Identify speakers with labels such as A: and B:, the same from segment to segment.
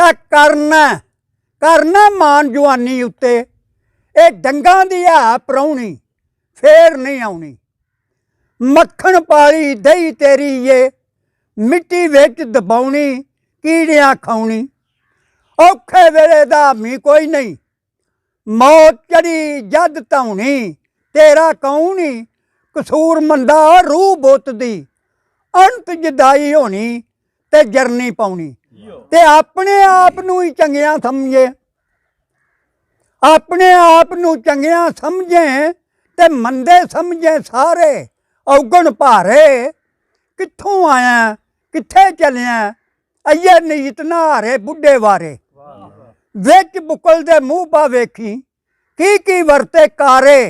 A: ਤਾਂ ਕਰਨਾ ਮਾਨ ਜਵਾਨੀ उत्ते ਇਹ ਡੰਗਾਂ ਦੀ ਹੈ ਪ੍ਰਾਹੁਣੀ ਫੇਰ नहीं आउनी। मक्खन पाली दही तेरी ये मिट्टी विच दबाउनी कीड़ियां खाउनी। औखे वेले दा मी कोई नहीं मौत चढ़ी जद धौनी तेरा कौनी। कसूर मंदा रूह बुतदी अंत जुदाई होनी ते जरनी पाउनी। ते अपने आप नूं ही चंगिया समझे, अपने आप नूं चंगिया समझे ते मंदे समझे सारे। औगण भारे कित्थों आया कित्थे चलिया अये नीत नहारे बुढ़े वारे। विच बुकल दे मूँह पा वेखी की वरते कारे।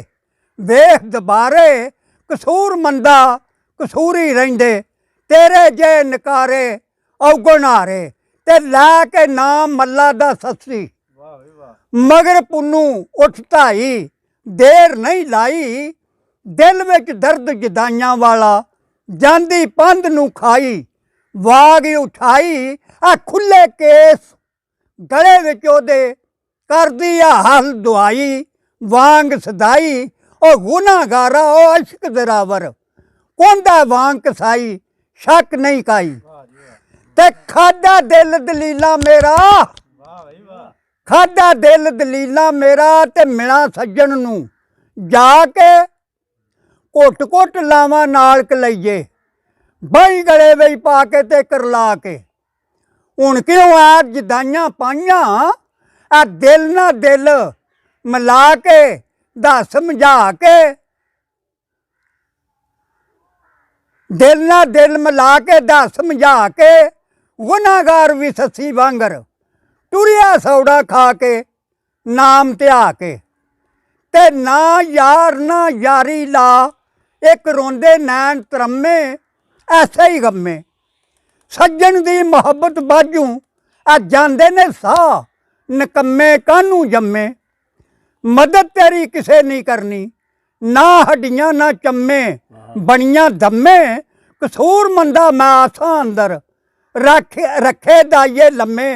A: वेख दबारे कसूर मंदा कसूरी रहिंदे तेरे जे नकारे। औगण हारे ते लै के नाम मल्ला दा सस्सी मगर पुन्नू उठ धाई देर नहीं लाई। दिल विच दर्द जुदाइयां वाला जांदी पंध नूं खाई। वाग उठाई आ खुले केस गले विच ओदे करदी आ हल दुआई। वांग सदाई ओ गुनाहगारा ओ अशक दरावर कोंदा वांग कसाई शक नहीं काई। ते खादा दिल दलीला मेरा खादा दिल दलीला मेरा ते मिला सज्जन नूं जाके घुट घुट लावां नाल कलईए बही गले बई पा के ते करला के। हुण क्यों आ जदाइयां पाइयां आ दिल ना दिल मिला के दस समझा के। दिल ना दिल मिला के दस समझा के गुनाहगार भी सस्सी वांगर टुरिया सौड़ा खा के नाम ध्या के। ते ना यार ना यारी ला एक रोंदे नैन तरमे ऐसे ही गमे। सज्जन दी मुहब्बत बाजू आ जांदे ने साह नकम्मे कानू जम्मे। मदद तेरी किसे नहीं करनी ना हड्डियां ना चम्मे बनियां दम्मे। कसूर मंदा मैं आसा अंदर रखे दाइए लम्मे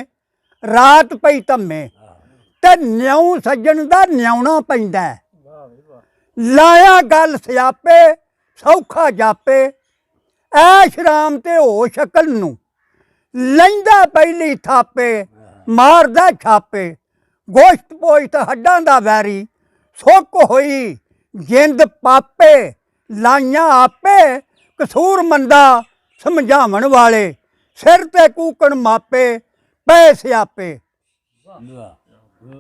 A: रात पई धम्मे। ते न्याऊ सज्जन दा न्याउना पैंदा लाया गल सियापे सौखा जापे। ऐश राम ते हो शकल नूं लैंदा पहली थापे मारदा छापे। गोश्त पोश्त हड्डां दा वैरी सुक होई जिंद पापे। लाइयां आपे कसूर मंदा समझावन वाले सिर ते कूकण मापे पै सियापे।